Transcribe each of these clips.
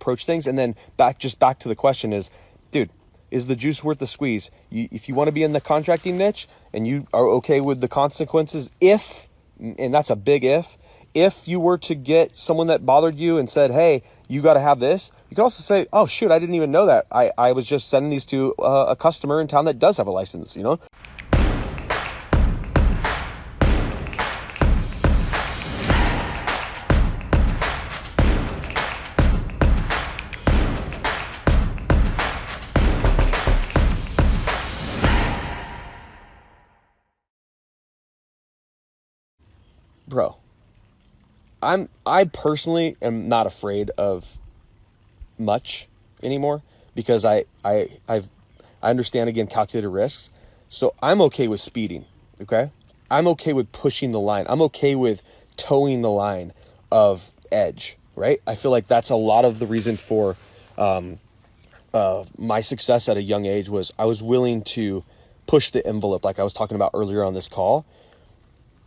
approach things. And then back to the question is, dude, is the juice worth the squeeze? If you want to be in the contracting niche and you are okay with the consequences, and that's a big if you were to get someone that bothered you and said, hey, you got to have this, you can also say, oh, shoot, I didn't even know that. I was just sending these to a customer in town that does have a license, you know? Bro, I personally am not afraid of much anymore because I understand, again, calculated risks. So I'm okay with speeding, okay? I'm okay with pushing the line. I'm okay with towing the line of edge, right? I feel like that's a lot of the reason for my success at a young age was I was willing to push the envelope like I was talking about earlier on this call.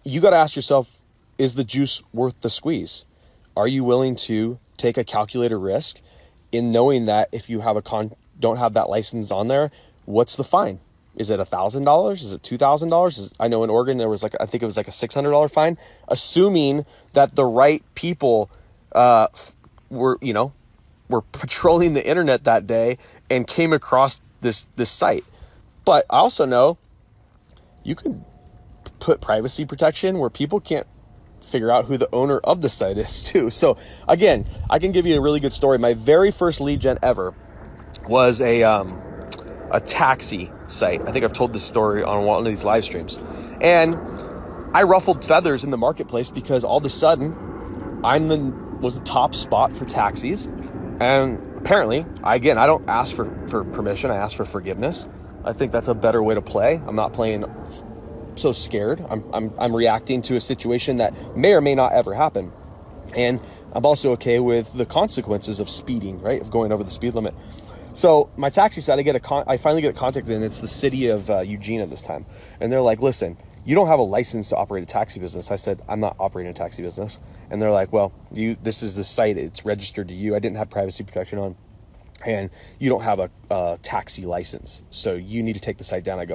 You got to ask yourself, is the juice worth the squeeze? Are you willing to take a calculated risk in knowing that if you have don't have that license on there, what's the fine? Is it $1,000? Is it $2,000? I know in Oregon there was I think it was like a $600 fine, assuming that the right people were patrolling the internet that day and came across this site. But I also know you can put privacy protection where people can't figure out who the owner of the site is too. So again, I can give you a really good story. My very first lead gen ever was a taxi site. I think I've told this story on one of these live streams. And I ruffled feathers in the marketplace because all of a sudden was the top spot for taxis. And apparently, I don't ask for permission. I ask for forgiveness. I think that's a better way to play. I'm not playing so scared. I'm reacting to a situation that may or may not ever happen. And I'm also okay with the consequences of speeding, right? Of going over the speed limit. So my taxi side, I finally get contacted, and it's the city of Eugene at this time. And they're like, listen, you don't have a license to operate a taxi business. I said, I'm not operating a taxi business. And they're like, well, this is the site. It's registered to you. I didn't have privacy protection on. And you don't have a taxi license. So you need to take the site down.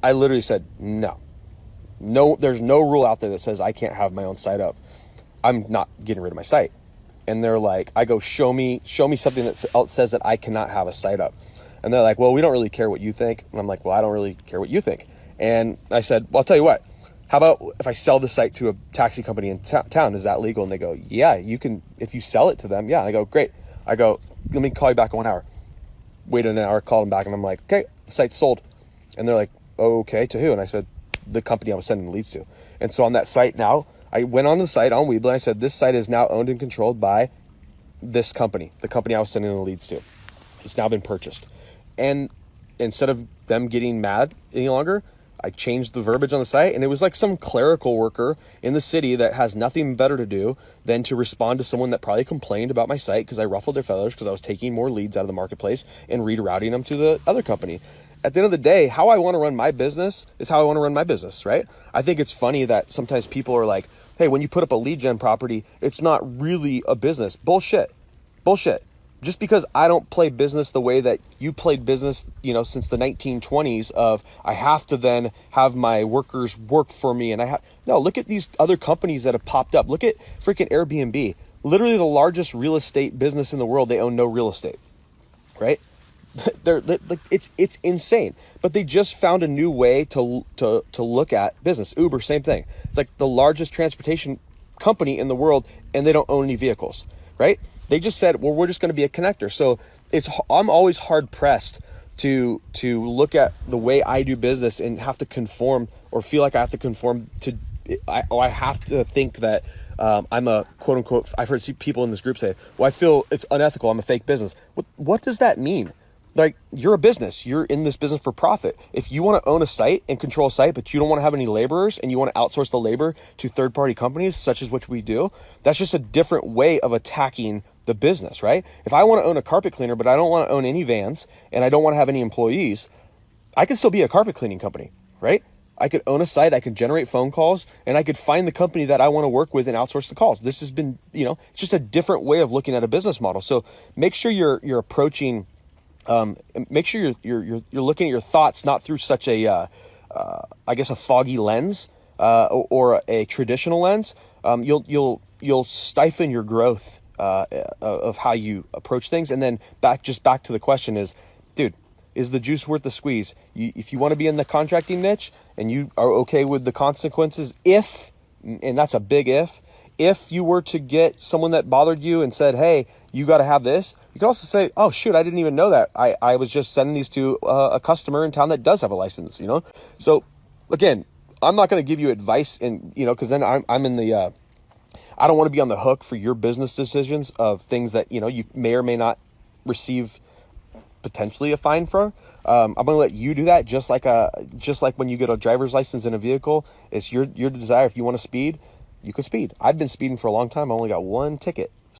I literally said, no, there's no rule out there that says I can't have my own site up. I'm not getting rid of my site. And they're like, I go, show me something that says that I cannot have a site up. And they're like, well, we don't really care what you think. And I'm like, well, I don't really care what you think. And I said, well, I'll tell you what, how about if I sell the site to a taxi company in town, is that legal? And they go, yeah, you can, if you sell it to them. Yeah. And I go, great. I go, let me call you back in 1 hour. Waited an hour, called them back, and I'm like, okay, the site's sold. And they're like, okay, to who? And I said, the company I was sending the leads to. And so on that site now, I went on the site on Weebly, and I said, this site is now owned and controlled by this company, the company I was sending the leads to. It's now been purchased. And instead of them getting mad any longer, I changed the verbiage on the site, and it was like some clerical worker in the city that has nothing better to do than to respond to someone that probably complained about my site because I ruffled their feathers because I was taking more leads out of the marketplace and rerouting them to the other company. At the end of the day, how I want to run my business is how I want to run my business, right? I think it's funny that sometimes people are like, hey, when you put up a lead gen property, it's not really a business. Bullshit. Just because I don't play business the way that you played business, since the 1920s of I have to then have my workers work for me. And look at these other companies that have popped up. Look at freaking Airbnb, literally the largest real estate business in the world. They own no real estate, right? It's insane, but they just found a new way to look at business. Uber, same thing. It's like the largest transportation company in the world, and they don't own any vehicles, right? They just said, well, we're just going to be a connector. So I'm always hard pressed to look at the way I do business and have to conform or feel like I have to conform to. I have to think that I'm a quote unquote. I've heard people in this group say, well, I feel it's unethical. I'm a fake business. What does that mean? Like, you're a business. You're in this business for profit. If you want to own a site and control a site, but you don't want to have any laborers and you want to outsource the labor to third-party companies, such as which we do, that's just a different way of attacking the business, right? If I want to own a carpet cleaner, but I don't want to own any vans and I don't want to have any employees, I can still be a carpet cleaning company, right? I could own a site, I could generate phone calls, and I could find the company that I want to work with and outsource the calls. This has been, it's just a different way of looking at a business model. So make sure you're approaching, make sure you're looking at your thoughts not through such a, I guess, a foggy lens, or a traditional lens. You'll stifle your growth of how you approach things. And then back to the question is, dude, is the juice worth the squeeze? If you want to be in the contracting niche and you are okay with the consequences, and that's a big if you were to get someone that bothered you and said, hey, you got to have this, you can also say, oh shoot, I didn't even know that. I was just sending these to a customer in town that does have a license, So again, I'm not going to give you advice because then I'm in the, I don't want to be on the hook for your business decisions of things that, you may or may not receive potentially a fine for. I'm going to let you do that. Just like when you get a driver's license in a vehicle, it's your desire. If you want to speed, you can speed. I've been speeding for a long time. I only got one ticket.